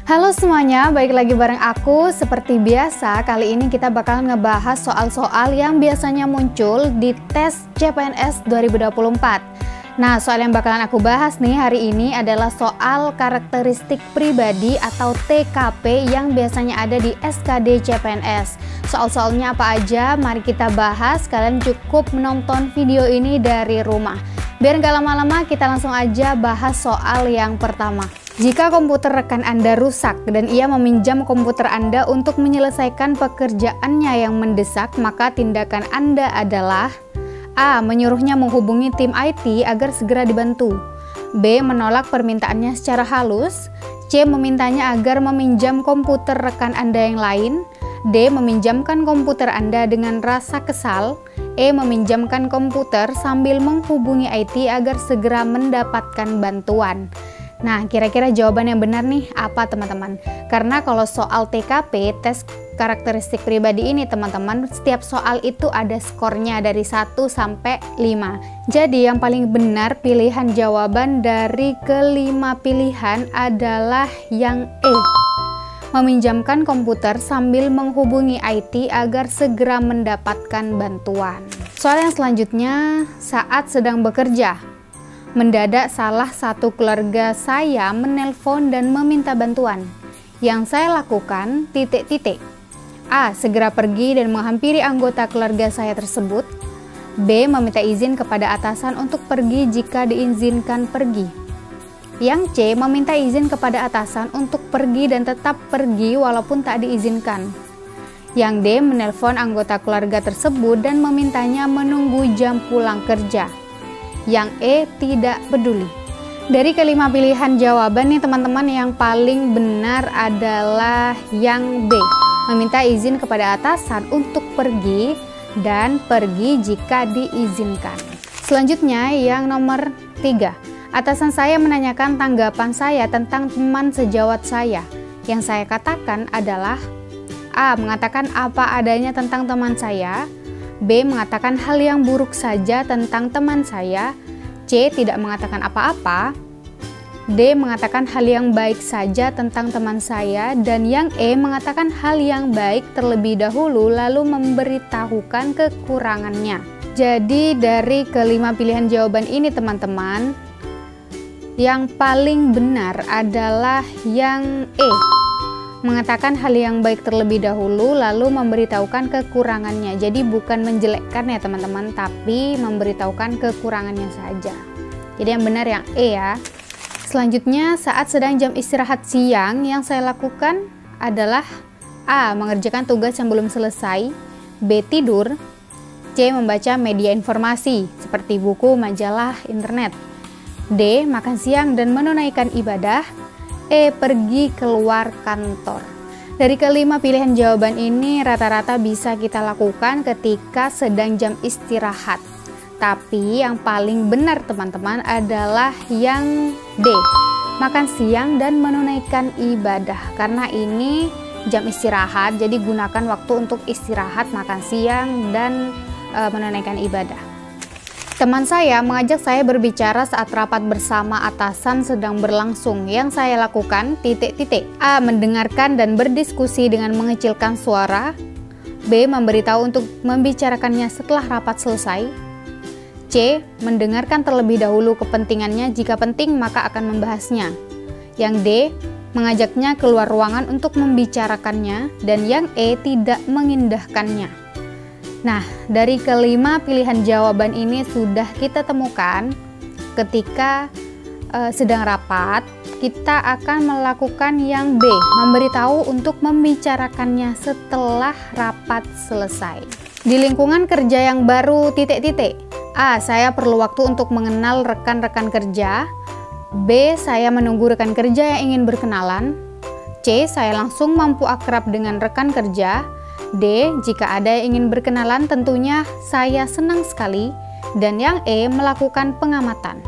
Halo semuanya, balik lagi bareng aku. Seperti biasa, kali ini kita bakal ngebahas soal-soal yang biasanya muncul di tes CPNS 2024. Nah, soal yang bakalan aku bahas nih hari ini adalah soal karakteristik pribadi atau TKP yang biasanya ada di SKD CPNS. Soal-soalnya apa aja? Mari kita bahas. Kalian cukup menonton video ini dari rumah. Biar nggak lama-lama, kita langsung aja bahas soal yang pertama. Jika komputer rekan Anda rusak dan ia meminjam komputer Anda untuk menyelesaikan pekerjaannya yang mendesak, maka tindakan Anda adalah A. Menyuruhnya menghubungi tim IT agar segera dibantu. B. Menolak permintaannya secara halus. C. Memintanya agar meminjam komputer rekan Anda yang lain. D. Meminjamkan komputer Anda dengan rasa kesal. E. Meminjamkan komputer sambil menghubungi IT agar segera mendapatkan bantuan. Nah, kira-kira jawaban yang benar nih apa teman-teman? Karena kalau soal TKP, tes karakteristik pribadi ini teman-teman, setiap soal itu ada skornya dari 1 sampai 5. Jadi yang paling benar pilihan jawaban dari kelima pilihan adalah yang E. Meminjamkan komputer sambil menghubungi IT agar segera mendapatkan bantuan. Soal yang selanjutnya, saat sedang bekerja, mendadak salah satu keluarga saya menelpon dan meminta bantuan. Yang saya lakukan, A. Segera pergi dan menghampiri anggota keluarga saya tersebut. B. Meminta izin kepada atasan untuk pergi jika diizinkan pergi. Yang C. Meminta izin kepada atasan untuk pergi dan tetap pergi walaupun tak diizinkan. Yang D. Menelpon anggota keluarga tersebut dan memintanya menunggu jam pulang kerja. Yang E. Tidak peduli. Dari kelima pilihan jawaban nih teman-teman, yang paling benar adalah yang B. Meminta izin kepada atasan untuk pergi dan pergi jika diizinkan. Selanjutnya yang nomor 3. Atasan saya menanyakan tanggapan saya tentang teman sejawat saya. Yang saya katakan adalah A. Mengatakan apa adanya tentang teman saya. B. Mengatakan hal yang buruk saja tentang teman saya. C. Tidak mengatakan apa-apa. D. Mengatakan hal yang baik saja tentang teman saya. Dan yang E. Mengatakan hal yang baik terlebih dahulu lalu memberitahukan kekurangannya. Jadi dari kelima pilihan jawaban ini teman-teman, yang paling benar adalah yang E. Mengatakan hal yang baik terlebih dahulu lalu memberitahukan kekurangannya. Jadi bukan menjelekkan ya teman-teman, tapi memberitahukan kekurangannya saja. Jadi yang benar yang E ya. Selanjutnya, saat sedang jam istirahat siang, yang saya lakukan adalah A. Mengerjakan tugas yang belum selesai. B. Tidur. C. Membaca media informasi seperti buku, majalah, internet. D. Makan siang dan menunaikan ibadah. E. Pergi keluar kantor. Dari kelima pilihan jawaban ini rata-rata bisa kita lakukan ketika sedang jam istirahat. Tapi yang paling benar teman-teman adalah yang D. Makan siang dan menunaikan ibadah. Karena ini jam istirahat, jadi gunakan waktu untuk istirahat, makan siang, dan menunaikan ibadah. Teman saya mengajak saya berbicara saat rapat bersama atasan sedang berlangsung. Yang saya lakukan, A. Mendengarkan dan berdiskusi dengan mengecilkan suara. B. Memberitahu untuk membicarakannya setelah rapat selesai. C. Mendengarkan terlebih dahulu kepentingannya, jika penting maka akan membahasnya. Yang D. Mengajaknya keluar ruangan untuk membicarakannya. Dan yang E. Tidak mengindahkannya. Nah, dari kelima pilihan jawaban ini sudah kita temukan ketika sedang rapat, kita akan melakukan yang B, memberitahu untuk membicarakannya setelah rapat selesai. Di lingkungan kerja yang baru, A. Saya perlu waktu untuk mengenal rekan-rekan kerja. B. Saya menunggu rekan kerja yang ingin berkenalan. C. Saya langsung mampu akrab dengan rekan kerja. D. Jika ada yang ingin berkenalan tentunya saya senang sekali. Dan yang E. Melakukan pengamatan.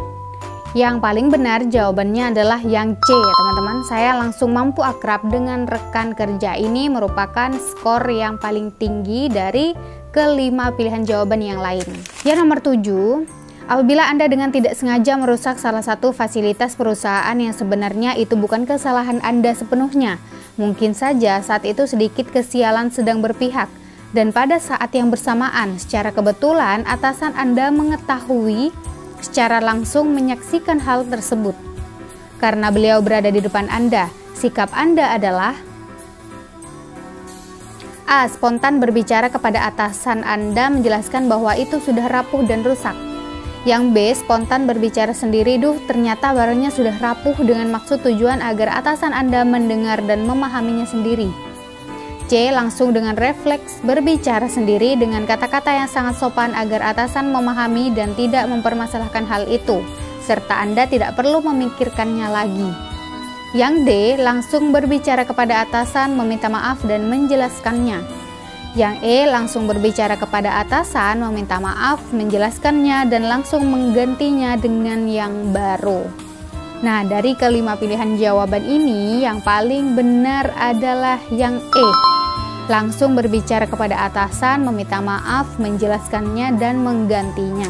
Yang paling benar jawabannya adalah yang C ya teman-teman. Saya langsung mampu akrab dengan rekan kerja. Ini merupakan skor yang paling tinggi dari kelima pilihan jawaban yang lain. Yang nomor 7, Apabila Anda dengan tidak sengaja merusak salah satu fasilitas perusahaan yang sebenarnya itu bukan kesalahan Anda sepenuhnya, mungkin saja saat itu sedikit kesialan sedang berpihak, dan pada saat yang bersamaan, secara kebetulan atasan Anda mengetahui secara langsung menyaksikan hal tersebut. Karena beliau berada di depan Anda, sikap Anda adalah A. Spontan berbicara kepada atasan Anda menjelaskan bahwa itu sudah rapuh dan rusak. Yang B. Spontan berbicara sendiri, duh ternyata barangnya sudah rapuh, dengan maksud tujuan agar atasan Anda mendengar dan memahaminya sendiri. C. Langsung dengan refleks berbicara sendiri dengan kata-kata yang sangat sopan agar atasan memahami dan tidak mempermasalahkan hal itu, serta Anda tidak perlu memikirkannya lagi. Yang D. Langsung berbicara kepada atasan, meminta maaf dan menjelaskannya. Yang E. Langsung berbicara kepada atasan, meminta maaf, menjelaskannya, dan langsung menggantinya dengan yang baru. Nah, dari kelima pilihan jawaban ini, yang paling benar adalah yang E. Langsung berbicara kepada atasan, meminta maaf, menjelaskannya, dan menggantinya.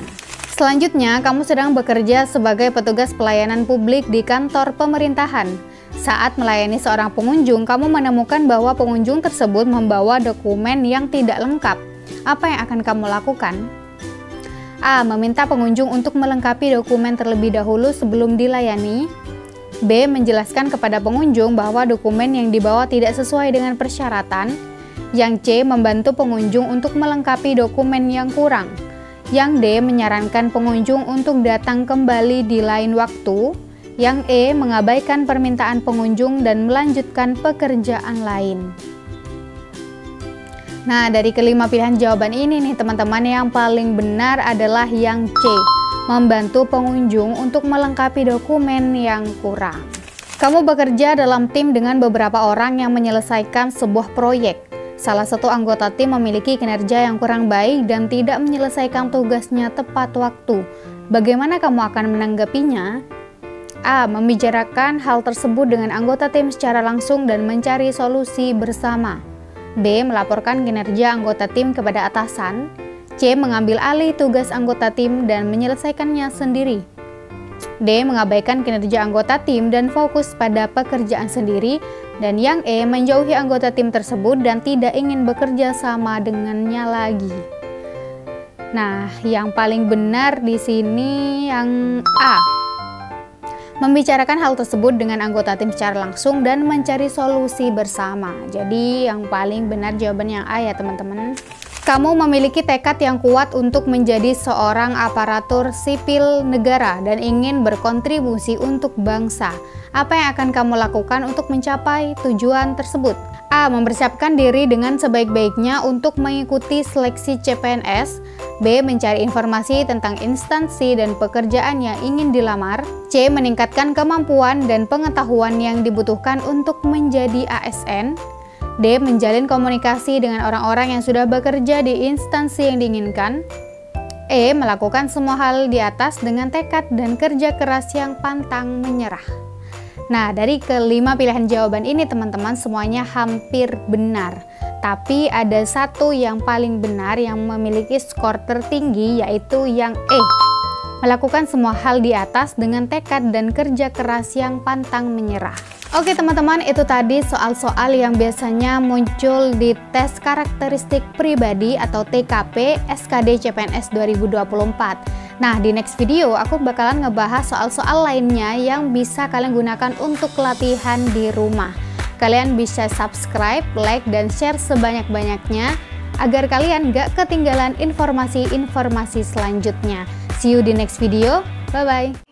Selanjutnya, kamu sedang bekerja sebagai petugas pelayanan publik di kantor pemerintahan. Saat melayani seorang pengunjung, kamu menemukan bahwa pengunjung tersebut membawa dokumen yang tidak lengkap. Apa yang akan kamu lakukan? A. Meminta pengunjung untuk melengkapi dokumen terlebih dahulu sebelum dilayani. B. Menjelaskan kepada pengunjung bahwa dokumen yang dibawa tidak sesuai dengan persyaratan. Yang C. Membantu pengunjung untuk melengkapi dokumen yang kurang. Yang D. Menyarankan pengunjung untuk datang kembali di lain waktu. Yang E. Mengabaikan permintaan pengunjung dan melanjutkan pekerjaan lain. Nah, dari kelima pilihan jawaban ini nih teman-teman, yang paling benar adalah yang C. Membantu pengunjung untuk melengkapi dokumen yang kurang. Kamu bekerja dalam tim dengan beberapa orang yang menyelesaikan sebuah proyek. Salah satu anggota tim memiliki kinerja yang kurang baik dan tidak menyelesaikan tugasnya tepat waktu. Bagaimana kamu akan menanggapinya? A. Membicarakan hal tersebut dengan anggota tim secara langsung dan mencari solusi bersama. B. Melaporkan kinerja anggota tim kepada atasan. C. Mengambil alih tugas anggota tim dan menyelesaikannya sendiri. D. Mengabaikan kinerja anggota tim dan fokus pada pekerjaan sendiri. Dan yang E. Menjauhi anggota tim tersebut dan tidak ingin bekerja sama dengannya lagi. Nah, yang paling benar di sini yang A. Membicarakan hal tersebut dengan anggota tim secara langsung dan mencari solusi bersama. Jadi yang paling benar jawabannya yang A ya teman-teman. Kamu memiliki tekad yang kuat untuk menjadi seorang aparatur sipil negara dan ingin berkontribusi untuk bangsa. Apa yang akan kamu lakukan untuk mencapai tujuan tersebut? A. Mempersiapkan diri dengan sebaik-baiknya untuk mengikuti seleksi CPNS. B. Mencari informasi tentang instansi dan pekerjaan yang ingin dilamar. C. Meningkatkan kemampuan dan pengetahuan yang dibutuhkan untuk menjadi ASN. D. Menjalin komunikasi dengan orang-orang yang sudah bekerja di instansi yang diinginkan. E. Melakukan semua hal di atas dengan tekad dan kerja keras yang pantang menyerah. Nah, dari kelima pilihan jawaban ini teman-teman semuanya hampir benar. Tapi ada satu yang paling benar yang memiliki skor tertinggi, yaitu yang E. Melakukan semua hal di atas dengan tekad dan kerja keras yang pantang menyerah. Oke teman-teman, itu tadi soal-soal yang biasanya muncul di tes karakteristik pribadi atau TKP SKD CPNS 2024. Nah, di next video aku bakalan ngebahas soal-soal lainnya yang bisa kalian gunakan untuk latihan di rumah. Kalian bisa subscribe, like, dan share sebanyak-banyaknya agar kalian gak ketinggalan informasi-informasi selanjutnya. See you di next video, bye-bye!